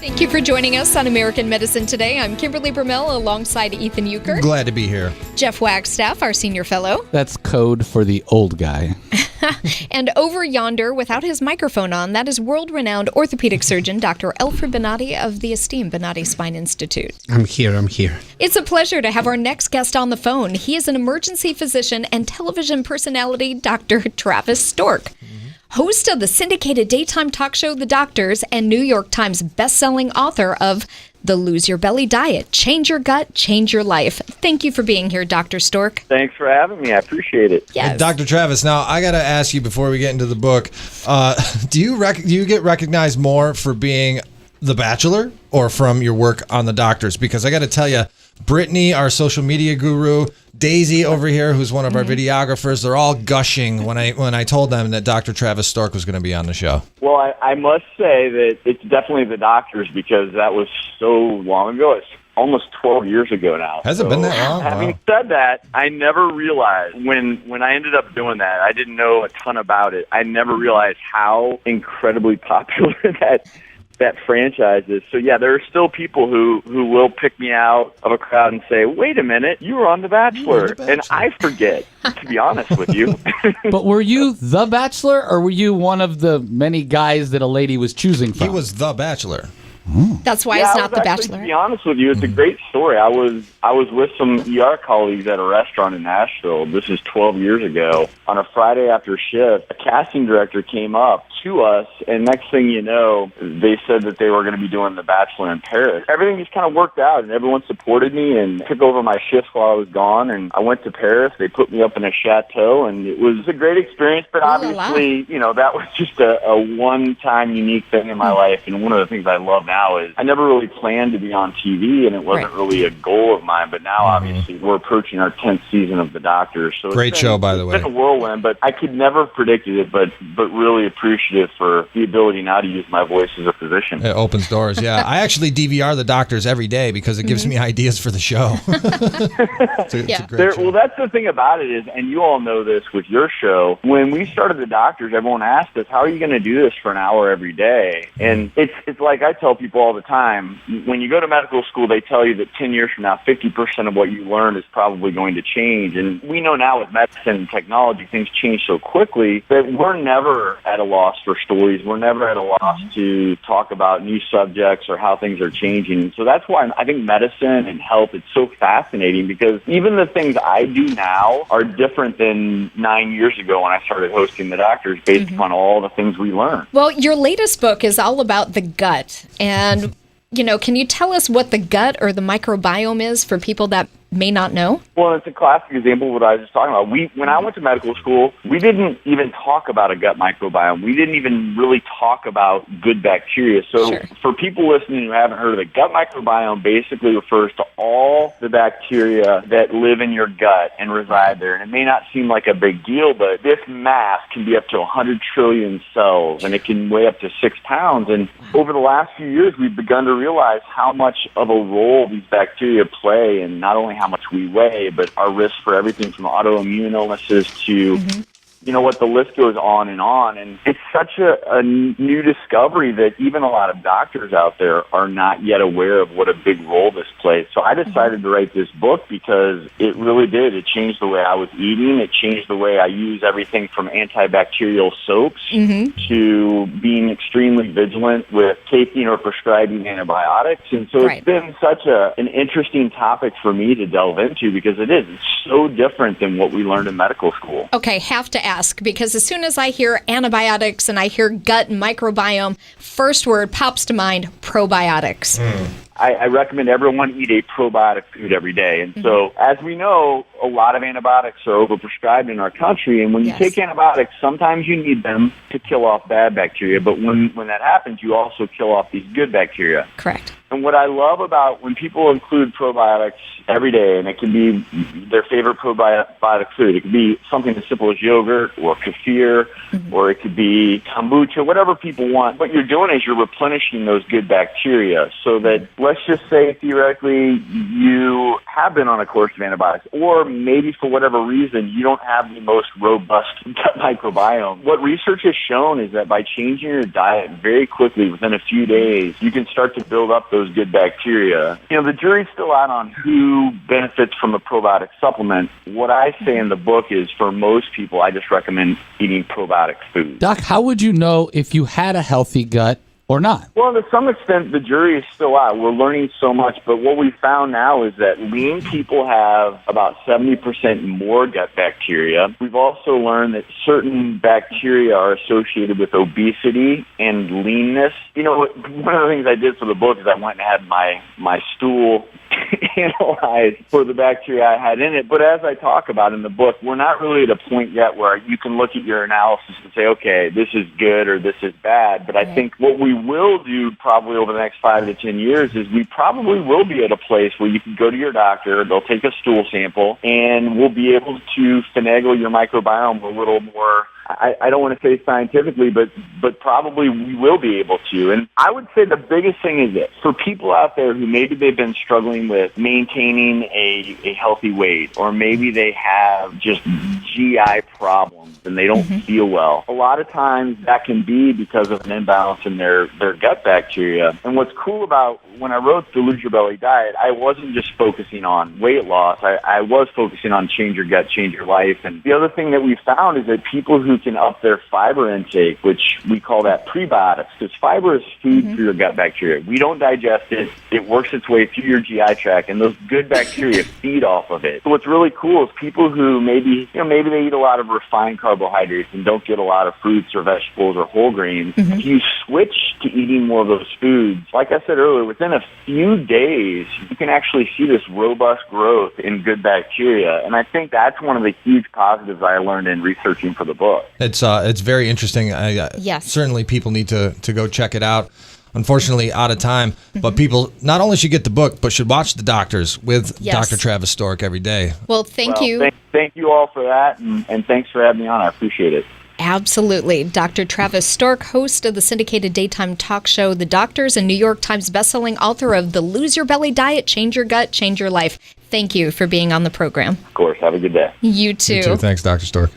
Thank you for joining us on American Medicine Today. I'm Kimberly Bermel alongside Ethan Euchre. Glad to be here. Jeff Wagstaff, our senior fellow. That's code for the old guy. And over yonder, without his microphone on, that is world-renowned orthopedic surgeon Dr. Alfred Bonatti of the esteemed Bonatti Spine Institute. I'm here. It's a pleasure to have our next guest on the phone. He is an emergency physician and television personality, Dr. Travis Stork. Host of the syndicated daytime talk show The Doctors and New York Times best-selling author of The Lose Your Belly Diet, Change Your Gut, Change Your Life. Thank you for being here, Dr. Stork. Thanks for having me. I appreciate it. Yes. Hey, Dr. Travis, now I got to ask you before we get into the book, do you get recognized more for being the Bachelor or from your work on The Doctors? Because I got to tell you, Brittany, our social media guru, Daisy over here, who's one of our videographers, they're all gushing when I told them that Dr. Travis Stork was going to be on the show. Well, I must say that it's definitely The Doctors because that was so long ago. It's almost 12 years ago now. Has it been that long? Having Wow. said that, I never realized when I ended up doing that, I didn't know a ton about it. I never realized how incredibly popular that franchise is. So yeah, there are still people who will pick me out of a crowd and say, wait a minute, you were on The Bachelor. And I forget, to be honest with you. But were you the Bachelor, or were you one of the many guys that a lady was choosing from? He was the Bachelor. That's why Yeah, it's I not was The actually, Bachelor. To be honest with you, it's a great story. I was with some ER colleagues at a restaurant in Nashville. This is 12 years ago. On a Friday after shift, a casting director came up to us, and next thing you know, they said that they were going to be doing The Bachelor in Paris. Everything just kind of worked out, and everyone supported me and took over my shifts while I was gone, and I went to Paris. They put me up in a chateau, and it was a great experience, but obviously, that was just a one-time unique thing in my life, and one of the things I love now is I never really planned to be on TV, and it wasn't really a goal of mine, but now obviously we're approaching our 10th season of The Doctor. So Great show, by the way. It's been a whirlwind, but I could never have predicted it, but really appreciative for the ability now to use my voice as a physician. It opens doors, yeah. I actually DVR The Doctors every day because it gives me ideas for the show. It's a great show. Well, that's the thing about it is, and you all know this with your show, when we started The Doctors, everyone asked us, how are you going to do this for an hour every day? And it's like I tell people all the time, when you go to medical school, they tell you that 10 years from now, 50% of what you learn is probably going to change. And we know now with medicine and technology, things change so quickly that we're never at a loss for stories. We're never at a loss to talk about new subjects or how things are changing. So that's why I think medicine and health, it's so fascinating because even the things I do now are different than 9 years ago when I started hosting The Doctors based upon all the things we learned. Well, your latest book is all about the gut. And, can you tell us what the gut or the microbiome is for people that may not know? Well, it's a classic example of what I was just talking about. When I went to medical school, we didn't even talk about a gut microbiome. We didn't even really talk about good bacteria. So for people listening who haven't heard of it, gut microbiome basically refers to all the bacteria that live in your gut and reside there. And it may not seem like a big deal, but this mass can be up to 100 trillion cells, and it can weigh up to 6 pounds. And over the last few years, we've begun to realize how much of a role these bacteria play in not only how much we weigh, but our risk for everything from autoimmune illnesses to what the list goes on. And it's such a new discovery that even a lot of doctors out there are not yet aware of what a big role this plays. So I decided to write this book because it really did. It changed the way I was eating. It changed the way I use everything from antibacterial soaps to being extremely vigilant with taking or prescribing antibiotics. And so it's been such an interesting topic for me to delve into because it's so different than what we learned in medical school. Okay, have to ask, because as soon as I hear antibiotics and I hear gut and microbiome, first word pops to mind, probiotics. I recommend everyone eat a probiotic food every day. And so, as we know, a lot of antibiotics are overprescribed in our country. And when you take antibiotics, sometimes you need them to kill off bad bacteria. But when that happens, you also kill off these good bacteria. Correct. And what I love about when people include probiotics every day, and it can be their favorite probiotic food. It could be something as simple as yogurt or kefir, or it could be kombucha, whatever people want. What you're doing is you're replenishing those good bacteria so that, let's just say theoretically, you have been on a course of antibiotics, or maybe for whatever reason, you don't have the most robust gut microbiome. What research has shown is that by changing your diet very quickly, within a few days, you can start to build up those good bacteria. The jury's still out on who benefits from a probiotic supplement. What I say in the book is, for most people, I just recommend eating probiotic food. Doc, how would you know if you had a healthy gut or not? Well, to some extent, the jury is still out. We're learning so much, but what we found now is that lean people have about 70% more gut bacteria. We've also learned that certain bacteria are associated with obesity and leanness. One of the things I did for the book is I went and had my stool analyzed for the bacteria I had in it. But as I talk about in the book, we're not really at a point yet where you can look at your analysis and say, okay, this is good or this is bad. But I think what we will do probably over the next 5 to 10 years is we probably will be at a place where you can go to your doctor, they'll take a stool sample, and we'll be able to finagle your microbiome a little more. I don't want to say scientifically, but probably we will be able to. And I would say the biggest thing is this. For people out there who maybe they've been struggling with maintaining a healthy weight, or maybe they have just GI problems and they don't feel well, a lot of times that can be because of an imbalance in their gut bacteria. And what's cool about when I wrote the Lose Your Belly diet, I wasn't just focusing on weight loss. I was focusing on change your gut, change your life. And the other thing that we found is that people who can up their fiber intake, which we call that prebiotics, because fiber is food for your gut bacteria. We don't digest it. It works its way through your GI tract, and those good bacteria feed off of it. So what's really cool is people who maybe they eat a lot of refined carbohydrates and don't get a lot of fruits or vegetables or whole grains. If you switch to eating more of those foods, like I said earlier, within a few days, you can actually see this robust growth in good bacteria. And I think that's one of the huge positives I learned in researching for the book. It's very interesting. Yes. Certainly people need to go check it out. Unfortunately, out of time, but people not only should get the book, but should watch The Doctors with Dr. Travis Stork every day. Well, thank you. Thank you all for that, and thanks for having me on. I appreciate it. Absolutely. Dr. Travis Stork, host of the syndicated daytime talk show The Doctors and New York Times bestselling author of The Lose Your Belly Diet, Change Your Gut, Change Your Life. Thank you for being on the program. Of course. Have a good day. You too. You too. Thanks, Dr. Stork.